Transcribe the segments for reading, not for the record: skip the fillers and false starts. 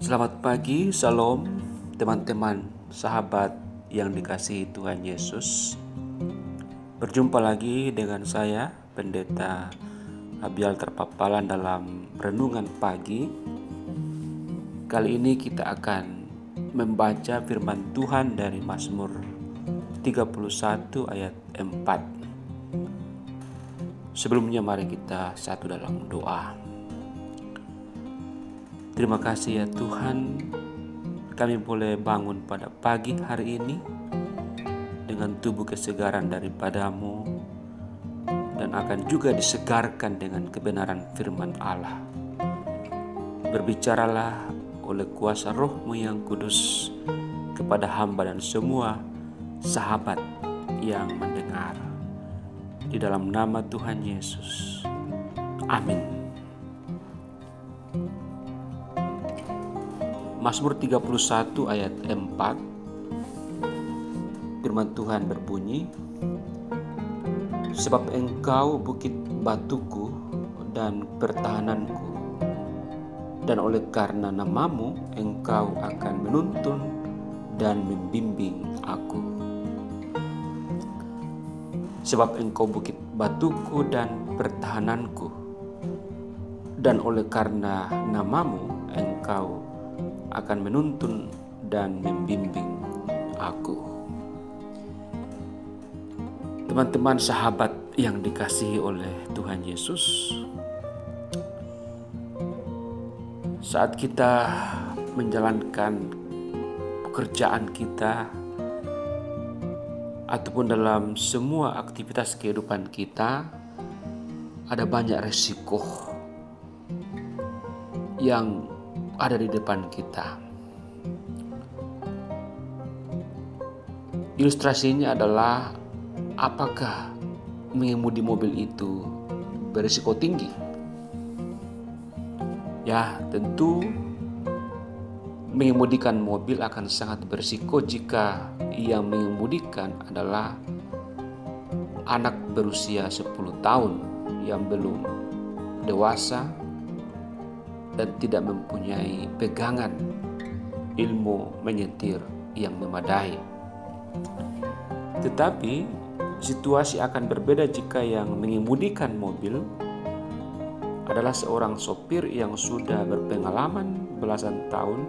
Selamat pagi, Shalom, teman-teman, sahabat yang dikasihi Tuhan Yesus. Berjumpa lagi dengan saya, Pendeta Abial Terpapalan dalam Renungan Pagi. Kali ini kita akan membaca firman Tuhan dari Mazmur 31 ayat 4. Sebelumnya mari kita satu dalam doa. Terima kasih ya Tuhan, kami boleh bangun pada pagi hari ini dengan tubuh kesegaran daripada-Mu dan akan juga disegarkan dengan kebenaran firman Allah. Berbicaralah oleh kuasa Roh-Mu yang kudus kepada hamba dan semua sahabat yang mendengar. Di dalam nama Tuhan Yesus. Amin. Mazmur 31 ayat 4, firman Tuhan berbunyi, sebab Engkau bukit batuku dan pertahananku, dan oleh karena nama-Mu Engkau akan menuntun dan membimbing aku. Sebab Engkau bukit batuku dan pertahananku, dan oleh karena nama-Mu Engkau akan menuntun dan membimbing aku. Teman-teman sahabat yang dikasihi oleh Tuhan Yesus, saat kita menjalankan pekerjaan kita ataupun dalam semua aktivitas kehidupan kita, ada banyak resiko yang ada di depan kita. Ilustrasinya adalah apakah mengemudi mobil itu berisiko tinggi? Ya, tentu mengemudikan mobil akan sangat berisiko jika yang mengemudikan adalah anak berusia 10 tahun yang belum dewasa dan tidak mempunyai pegangan ilmu menyetir yang memadai. Tetapi situasi akan berbeda jika yang mengemudikan mobil adalah seorang sopir yang sudah berpengalaman belasan tahun,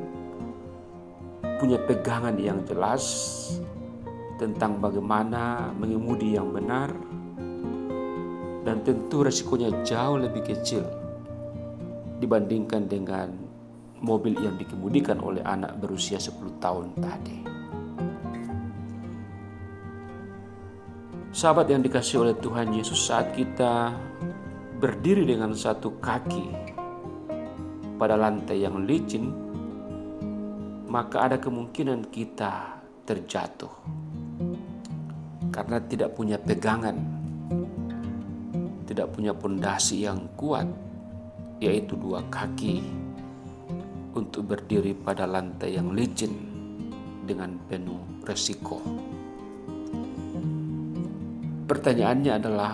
punya pegangan yang jelas tentang bagaimana mengemudi yang benar, dan tentu resikonya jauh lebih kecil dibandingkan dengan mobil yang dikemudikan oleh anak berusia 10 tahun tadi. Sahabat yang dikasihi oleh Tuhan Yesus, saat kita berdiri dengan satu kaki pada lantai yang licin, maka ada kemungkinan kita terjatuh karena tidak punya pegangan, tidak punya pondasi yang kuat, yaitu dua kaki untuk berdiri pada lantai yang licin dengan penuh resiko. Pertanyaannya adalah,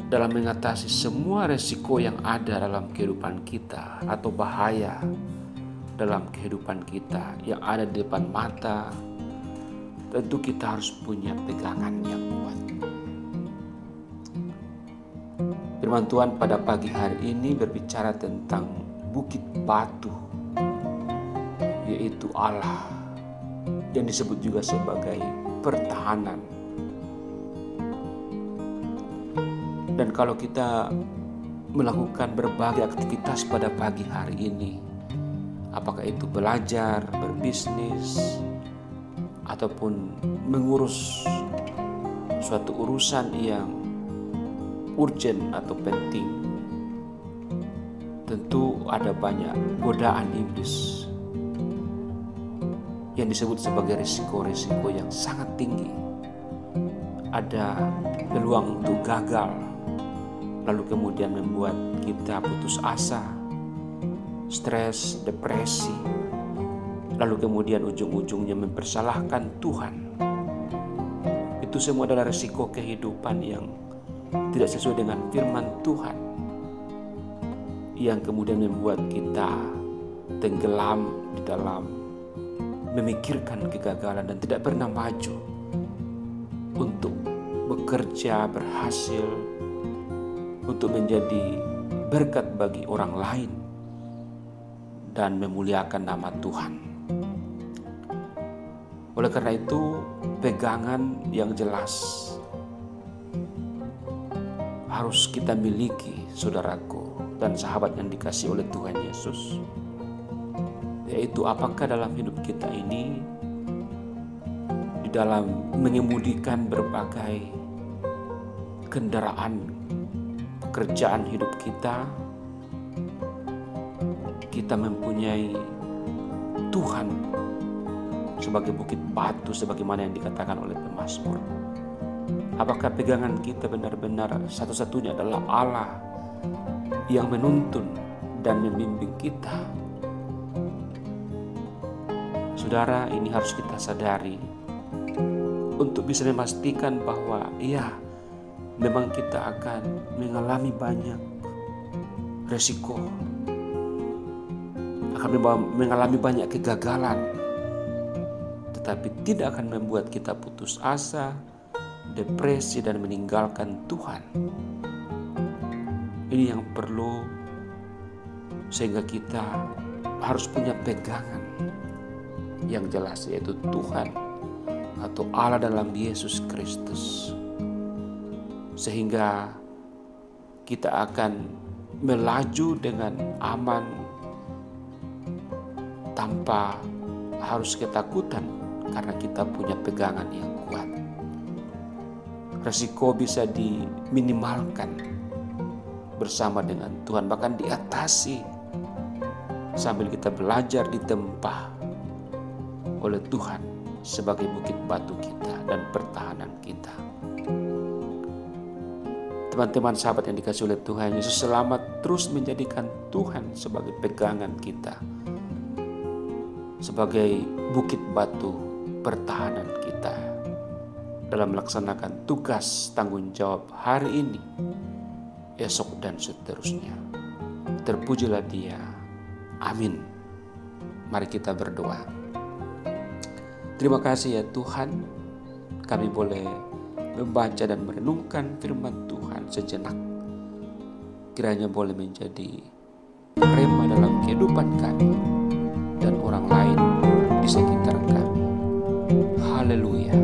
dalam mengatasi semua resiko yang ada dalam kehidupan kita atau bahaya dalam kehidupan kita yang ada di depan mata, tentu kita harus punya pegangan yang kuat. Firman Tuhan pada pagi hari ini berbicara tentang bukit batu, yaitu Allah, yang disebut juga sebagai pertahanan. Dan kalau kita melakukan berbagai aktivitas pada pagi hari ini, apakah itu belajar, berbisnis, ataupun mengurus suatu urusan yang urgent atau penting, tentu ada banyak godaan iblis yang disebut sebagai risiko-risiko yang sangat tinggi. Ada peluang untuk gagal, lalu kemudian membuat kita putus asa, stres, depresi, lalu kemudian ujung-ujungnya mempersalahkan Tuhan. Itu semua adalah risiko kehidupan yang tidak sesuai dengan firman Tuhan, yang kemudian membuat kita tenggelam di dalam memikirkan kegagalan dan tidak pernah maju untuk bekerja, berhasil, untuk menjadi berkat bagi orang lain dan memuliakan nama Tuhan. Oleh karena itu, pegangan yang jelas harus kita miliki, saudaraku dan sahabat yang dikasihi oleh Tuhan Yesus. Yaitu apakah dalam hidup kita ini, di dalam mengemudikan berbagai kendaraan pekerjaan hidup kita, kita mempunyai Tuhan sebagai bukit batu sebagaimana yang dikatakan oleh pemazmur. Apakah pegangan kita benar-benar satu-satunya adalah Allah yang menuntun dan membimbing kita? Saudara, ini harus kita sadari untuk bisa memastikan bahwa memang kita akan mengalami banyak resiko, akan mengalami banyak kegagalan, tetapi tidak akan membuat kita putus asa, depresi, dan meninggalkan Tuhan. Ini yang perlu, sehingga kita harus punya pegangan yang jelas, yaitu Tuhan atau Allah dalam Yesus Kristus, sehingga kita akan melaju dengan aman tanpa harus ketakutan karena kita punya pegangan yang kuat. Resiko bisa diminimalkan bersama dengan Tuhan, bahkan diatasi sambil kita belajar ditempah oleh Tuhan sebagai bukit batu kita dan pertahanan kita. Teman-teman sahabat yang dikasihi oleh Tuhan Yesus, selamat terus menjadikan Tuhan sebagai pegangan kita, sebagai bukit batu pertahanan kita dalam melaksanakan tugas tanggung jawab hari ini, esok, dan seterusnya. Terpujilah Dia. Amin. Mari kita berdoa. Terima kasih ya Tuhan, kami boleh membaca dan merenungkan firman Tuhan sejenak. Kiranya boleh menjadi rema dalam kehidupan kami dan orang lain di sekitar kami. Haleluya.